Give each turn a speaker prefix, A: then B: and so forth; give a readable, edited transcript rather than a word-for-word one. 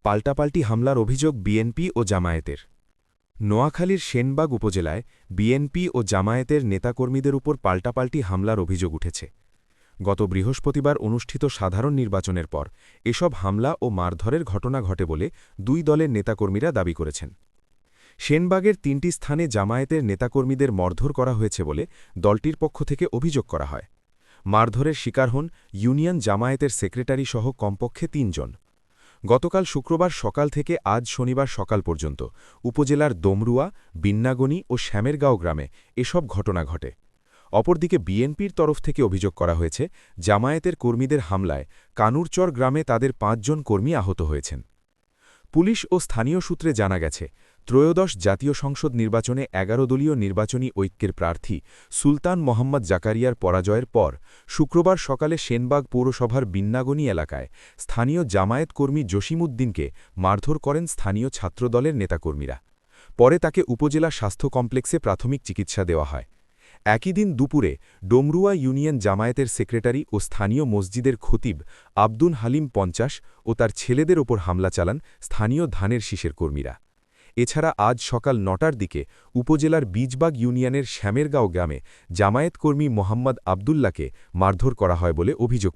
A: পাল্টাপাল্টি হামলার অভিযোগ বিএনপি ও জামায়াতের। নোয়াখালীর সেনবাগ উপজেলায় বিএনপি ও জামায়াতের নেতাকর্মীদের উপর পাল্টাপাল্টি হামলার অভিযোগ উঠেছে। গত বৃহস্পতিবার অনুষ্ঠিত সাধারণ নির্বাচনের পর এসব হামলা ও মারধরের ঘটনা ঘটে বলে দুই দলের নেতাকর্মীরা দাবি করেছেন। সেনবাগের ৩টি স্থানে জামায়াতের নেতাকর্মীদের মারধর করা হয়েছে বলে দলটির পক্ষ থেকে অভিযোগ করা হয়। মারধরের শিকার হন ইউনিয়ন জামায়াতের সেক্রেটারি সহ কমপক্ষে ৩ জন। গতকাল শুক্রবার সকাল থেকে আজ শনিবার সকাল পর্যন্ত উপজেলার দমরুয়া, বিন্নাগনি ও শ্যামেরগাঁও গ্রামে এসব ঘটনা ঘটে। অপরদিকে বিএনপির তরফ থেকে অভিযোগ করা হয়েছে, জামায়াতের কর্মীদের হামলায় কানুরচর গ্রামে তাদের ৫ জন কর্মী আহত হয়েছেন। পুলিশ ও স্থানীয় সূত্রে জানা গেছে, ত্রয়োদশ জাতীয় সংসদ নির্বাচনে ১১ দলীয় নির্বাচনী ঐক্যের প্রার্থী সুলতান মোহাম্মদ জাকারিয়ার পরাজয়ের পর শুক্রবার সকালে সেনবাগ পৌরসভার বিন্নাগনি এলাকায় স্থানীয় জামায়াত কর্মী জসিমউদ্দিনকে মারধর করেন স্থানীয় ছাত্রদলের নেতাকর্মীরা। পরে তাকে উপজেলা স্বাস্থ্য কমপ্লেক্সে প্রাথমিক চিকিৎসা দেওয়া হয়। একই দিন দুপুরে ডোমরুয়া ইউনিয়ন জামায়াতের সেক্রেটারি ও স্থানীয় মসজিদের খতিব আব্দুল হালিম ৫০ ও তার ছেলেদের ওপর হামলা চালান স্থানীয় ধানের শীষের কর্মীরা। এছাড়া আজ সকাল ৯টার দিকে উপজেলার বীজবাগ ইউনিয়নের শ্যামেরগাঁও গ্রামে জামায়াত কর্মী মোহাম্মদ আবদুল্লাহকে মারধর করা হয় বলে অভিযোগ।